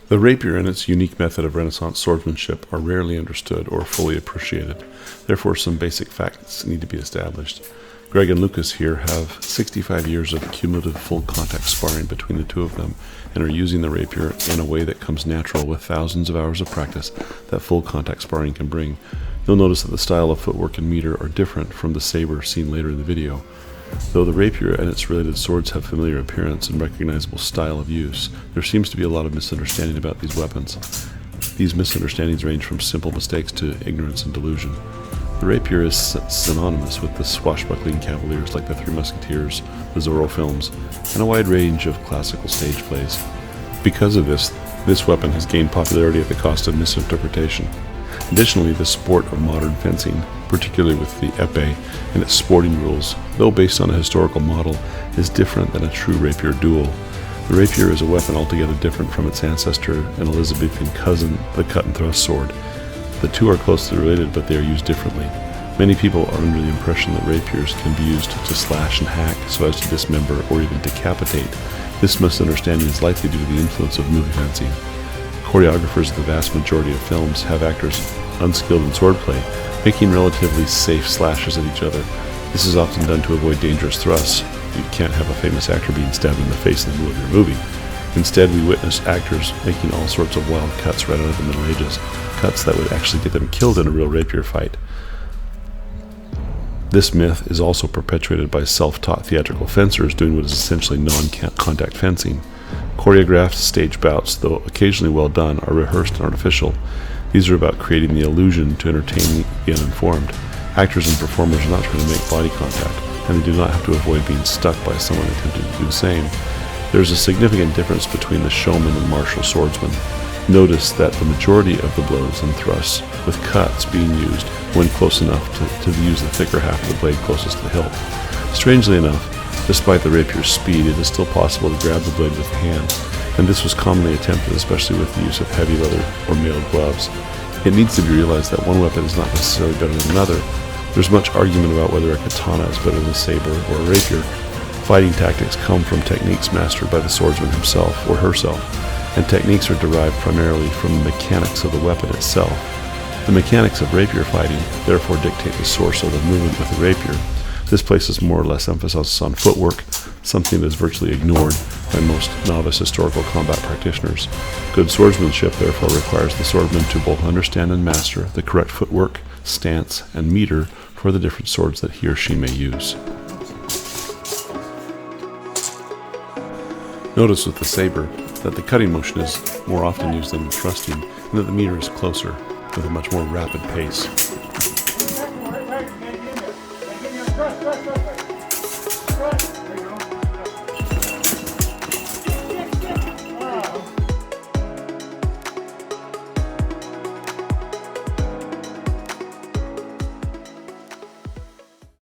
The rapier and its unique method of Renaissance swordsmanship are rarely understood or fully appreciated. Therefore, some basic facts need to be established. Greg and Lucas here have 65 years of cumulative full contact sparring between the two of them and are using the rapier in a way that comes natural with thousands of hours of practice that full contact sparring can bring. You'll notice that the style of footwork and meter are different from the saber seen later in the video. Though the rapier and its related swords have familiar appearance and recognizable style of use, there seems to be a lot of misunderstanding about these weapons. These misunderstandings range from simple mistakes to ignorance and delusion. The rapier is synonymous with the swashbuckling cavaliers like the Three Musketeers, the Zorro films, and a wide range of classical stage plays. Because of this weapon has gained popularity at the cost of misinterpretation. Additionally, the sport of modern fencing, particularly with the épée and its sporting rules, though based on a historical model, is different than a true rapier duel. The rapier is a weapon altogether different from its ancestor and Elizabethan cousin, the cut-and-thrust sword. The two are closely related, but they are used differently. Many people are under the impression that rapiers can be used to slash and hack so as to dismember or even decapitate. This misunderstanding is likely due to the influence of movie fencing. Choreographers in the vast majority of films have actors unskilled in swordplay, making relatively safe slashes at each other. This is often done to avoid dangerous thrusts. You can't have a famous actor being stabbed in the face in the middle of your movie. Instead, we witness actors making all sorts of wild cuts right out of the Middle Ages, cuts that would actually get them killed in a real rapier fight. This myth is also perpetuated by self-taught theatrical fencers doing what is essentially non-contact fencing. Choreographed stage bouts, though occasionally well done, are rehearsed and artificial. These are about creating the illusion to entertain the uninformed. Actors and performers are not trying to make body contact, and they do not have to avoid being stuck by someone attempting to do the same. There is a significant difference between the showman and martial swordsman. Notice that the majority of the blows and thrusts, with cuts being used when close enough to use the thicker half of the blade closest to the hilt. Strangely enough, despite the rapier's speed, it is still possible to grab the blade with the hand, and this was commonly attempted, especially with the use of heavy leather or mailed gloves. It needs to be realized that one weapon is not necessarily better than another. There's much argument about whether a katana is better than a saber or a rapier. Fighting tactics come from techniques mastered by the swordsman himself or herself, and techniques are derived primarily from the mechanics of the weapon itself. The mechanics of rapier fighting therefore dictate the source of the movement with the rapier. This places more or less emphasis on footwork, something that is virtually ignored by most novice historical combat practitioners. Good swordsmanship therefore requires the swordsman to both understand and master the correct footwork, stance, and meter for the different swords that he or she may use. Notice with the saber that the cutting motion is more often used than the thrusting, and that the meter is closer with a much more rapid pace.